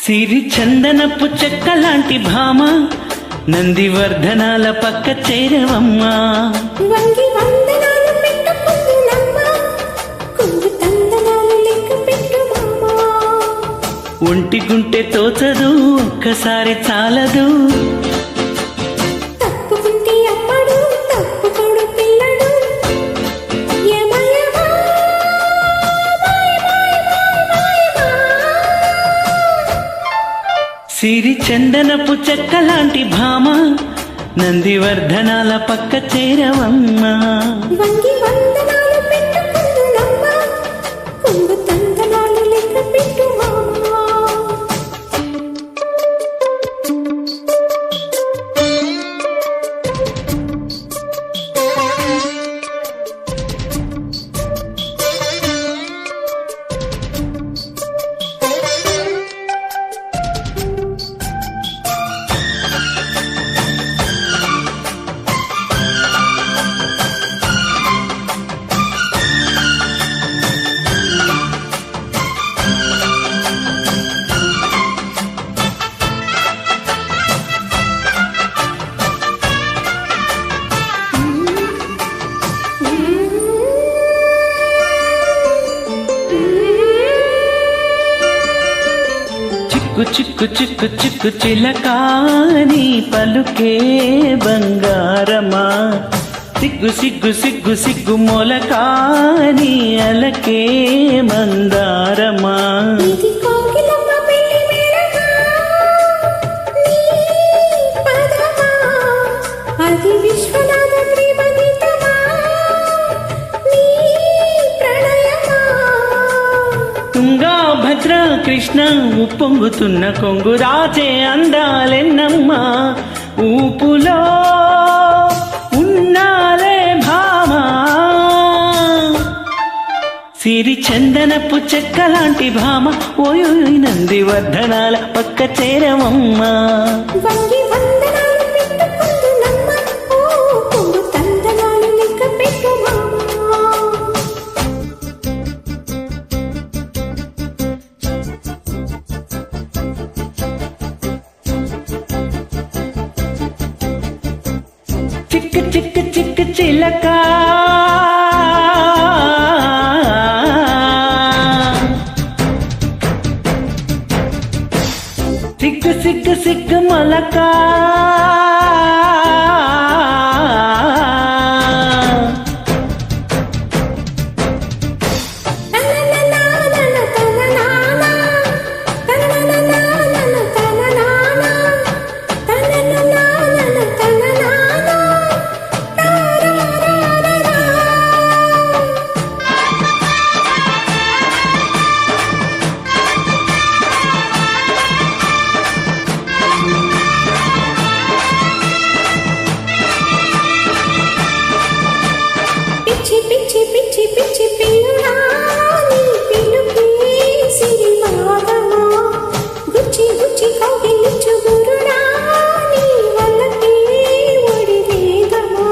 సిరి చందనపు చెక్క లాంటి భామ నందివర్ధనాల పక్క చేరవమ్మా. వంగి వందనాలు పెట్టుకుందునమ్మా, కొంగు తందనాలు లెక్క పెట్టుమమ్మా. ఒంటి గుంటె తోచదు ఒక్కసారి చాలదు, తప్పుకుంటే అమ్మడు తప్పుకోడు పిల్లడు. యమయమా సిరి చందనపు చెక్క లాంటి భామ నందివర్ధనాల పక్క చేరవమ్మా. వంగి వందనాలు పెట్టుకుందునమ్మా, కొంగు తందనాలు లెక్క పెట్టుమమ్మా. చిక్కు చిక్కు చిక్కు చిక్కు చిలకాని పలుకే బంగారమా, సిగ్గు సిగ్గు సిగ్గు సిగ్గు మొలకాని అలకే మందారమా. ఇది కోకిలమ్మ పెళ్లి మేళమా, నీ పదమా, అది విశ్వనాథ ప్రేమ గీతమా, నీ ప్రణయమా. తుంగా భద్ర కృష్ణ ఉప్పొంగుతున్న కొంగు రాజే అందాలెన్నమ్మా, ఊపులో ఉన్నాలే భామా. సిరి చందనపు చెక్క లాంటి భామ ఓయోయ్ నందివర్ధనాల పక్క చేరవమ్మా. వంగి వందనాలు పెట్టుకుందునమ్మా, ఓ కొంగు తందనాలు లెక్క పెట్టుమమ్మా. చిక్కు చిక్కు చిక్కు చిలక సిగ్గు సిగ్గు సిగ్గు మొలక పిచ్చి పిచ్చి పిచ్చి పిచ్చి పిల్లుడా, నీ పిలుపే సిరివాదమా, గుచ్చి గుచ్చి కౌగిలించు గురుడా, నీ వల్లకే ఒడివేగమా.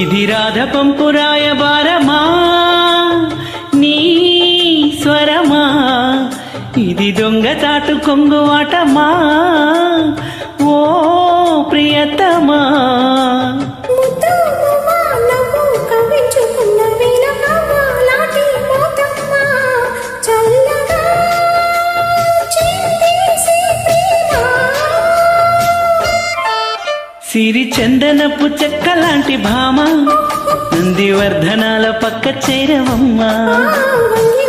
ఇది రాధ పంపు రాయబారమా, నీ స్వరమా, ఇది దొంగ చాటు కొంగు ఆటమా, ఓ ప్రియతమా. ముద్దు మువ్వ నవ్వు కవ్వించుకున్న వీణమ్మ, లాంటి మోతమ్మ, చల్లగా చిందేసే ప్రేమ. సిరి చందనపు చెక్క లాంటి భామ నందివర్ధనాల పక్క చేరవమ్మా. వంగి